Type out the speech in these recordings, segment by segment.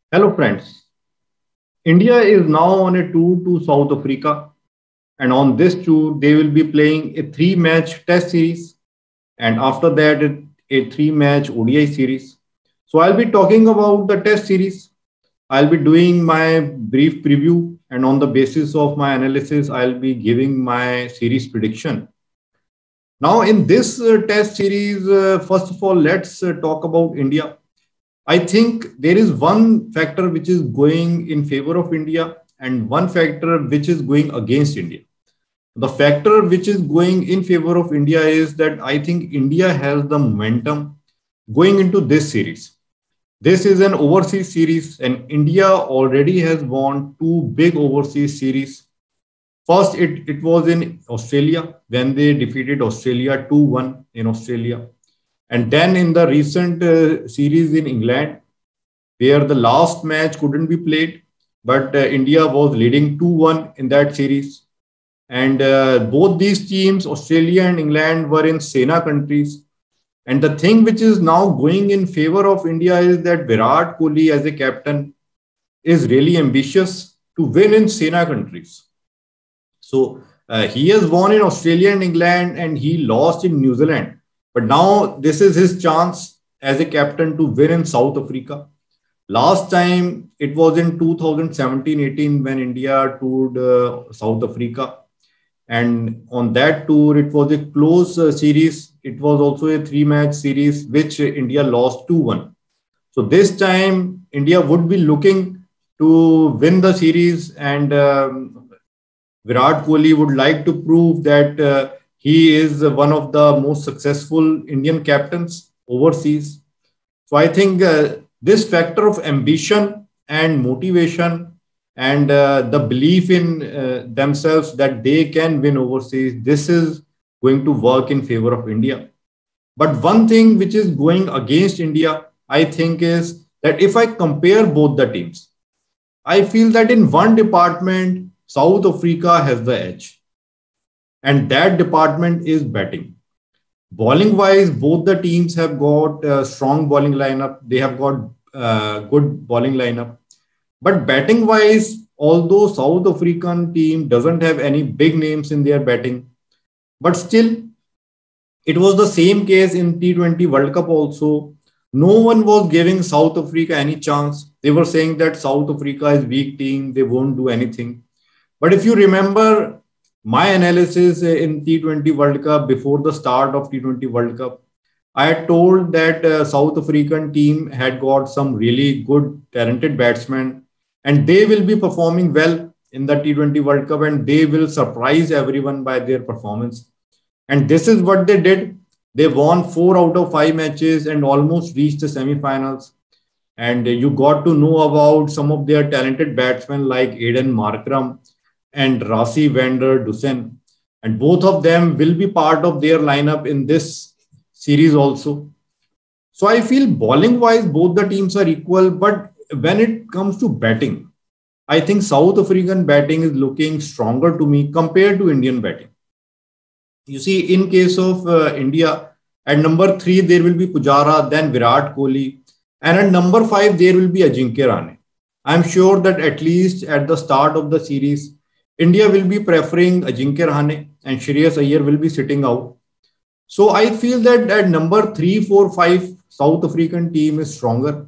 Hello, friends. India is now on a tour to South Africa, and on this tour, they will be playing a three-match Test series, and after that, a three-match ODI series. So, I'll be talking about the Test series. I'll be doing my brief preview, and on the basis of my analysis, I'll be giving my series prediction. Now, in this Test series, first of all, let's talk about India. I think there is one factor which is going in favor of India and one factor which is going against India. The factor which is going in favor of India is that I think India has the momentum going into this series. This is an overseas series, and India already has won two big overseas series. First, it was in Australia when they defeated Australia 2-1 in Australia. And then in the recent series in England, where the last match couldn't be played, but India was leading 2-1 in that series. And both these teams, Australia and England, were in SENA countries. And the thing which is now going in favor of India is that Virat Kohli, as a captain, is really ambitious to win in SENA countries. So he has won in Australia and England, and he lost in New Zealand. But now this is his chance as a captain to win in South Africa. Last time it was in 2017-18 when India toured South Africa. And on that tour, it was a close series. It was also a three-match series, which India lost 2-1. So this time, India would be looking to win the series, and Virat Kohli would like to prove that he is one of the most successful Indian captains overseas. So I think this factor of ambition and motivation and the belief in themselves that they can win overseas, this is going to work in favor of India. But one thing which is going against India, I think, is that if I compare both the teams, I feel that in one department, South Africa has the edge. And that department is batting. Bowling wise, both the teams have got a strong bowling lineup. They have got good bowling lineup. But batting wise, although South African team doesn't have any big names in their batting, but still, it was the same case in T20 World Cup also. No one was giving South Africa any chance. They were saying that South Africa is weak team. They won't do anything. But if you remember my analysis in T20 World Cup before the start of T20 World Cup, I had told that South African team had got some really good, talented batsmen, and they will be performing well in the T20 World Cup, and they will surprise everyone by their performance. And this is what they did. They won 4 out of 5 matches and almost reached the semi-finals. And you got to know about some of their talented batsmen like Aiden Markram and Rassie van der Dussen. And both of them will be part of their lineup in this series also. So I feel bowling wise, both the teams are equal. But when it comes to batting, I think South African batting is looking stronger to me compared to Indian batting. You see, in case of India, at number 3, there will be Pujara, then Virat Kohli. And at number 5, there will be Ajinkya Rahane. I'm sure that at least at the start of the series, India will be preferring Ajinkya Rahane and Shreyas Iyer will be sitting out. So I feel that at number 3, 4, 5, South African team is stronger.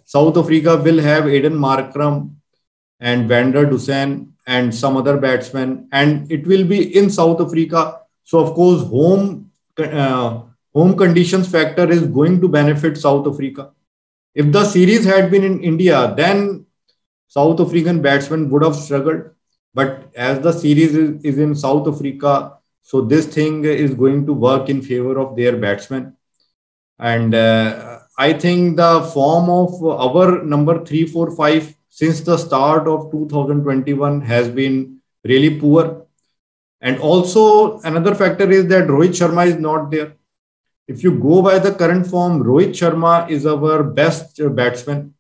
South Africa will have Aiden Markram and Van der Dussen and some other batsmen. And it will be in South Africa. So of course, home conditions factor is going to benefit South Africa. If the series had been in India, then South African batsmen would have struggled. But as the series is in South Africa, so this thing is going to work in favor of their batsmen. And I think the form of our number 3, 4, 5 since the start of 2021 has been really poor. And also another factor is that Rohit Sharma is not there. If you go by the current form, Rohit Sharma is our best batsman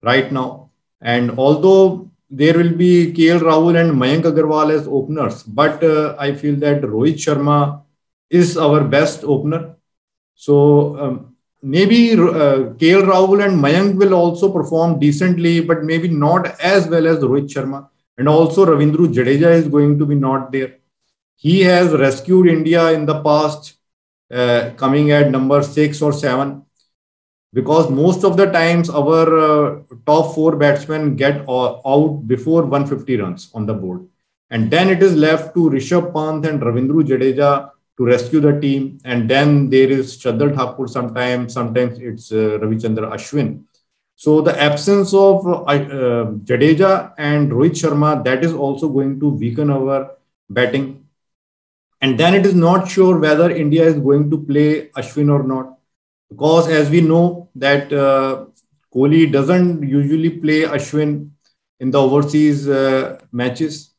right now. And although there will be KL Rahul and Mayank Agarwal as openers, but I feel that Rohit Sharma is our best opener. So maybe KL Rahul and Mayank will also perform decently, but maybe not as well as Rohit Sharma. And also Ravindra Jadeja is going to be not there. He has rescued India in the past, coming at number 6 or 7, because most of the times our top 4 batsmen get out before 150 runs on the board. And then it is left to Rishabh Pant and Ravindra Jadeja to rescue the team. And then there is Shardul Thakur sometimes it's Ravichandra Ashwin. So the absence of Jadeja and Rohit Sharma, that is also going to weaken our batting. And then it is not sure whether India is going to play Ashwin or not. Because as we know that Kohli doesn't usually play Ashwin in the overseas matches.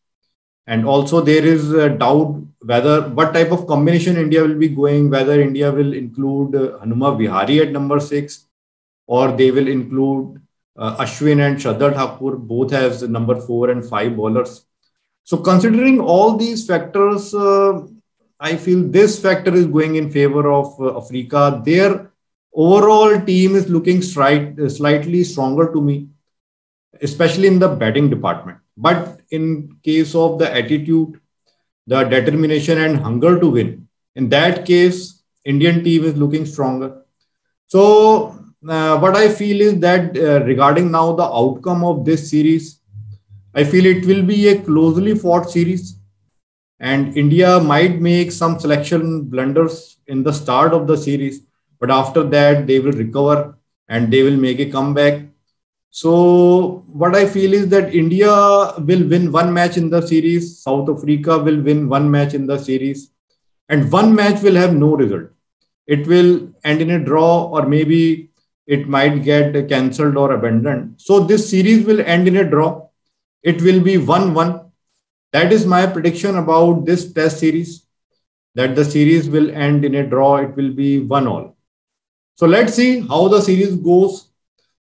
And also there is a doubt whether what type of combination India will be going, whether India will include Hanuma Vihari at number 6, or they will include Ashwin and Shardul Thakur, both as number 4 and 5 bowlers. So considering all these factors, I feel this factor is going in favor of Africa. Their overall team is looking slightly stronger to me, especially in the batting department. But in case of the attitude, the determination and hunger to win, in that case, Indian team is looking stronger. So what I feel is that regarding now the outcome of this series, I feel it will be a closely fought series, and India might make some selection blunders in the start of the series, but after that they will recover and they will make a comeback. So what I feel is that India will win 1 match in the series, South Africa will win 1 match in the series, and 1 match will have no result. It will end in a draw, or maybe it might get cancelled or abandoned. So this series will end in a draw. It will be 1-1. That is my prediction about this test series, that the series will end in a draw. It will be 1-1. So let's see how the series goes.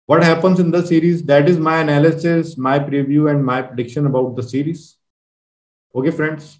What happens in the series? That is my analysis, my preview, and my prediction about the series. Okay, friends.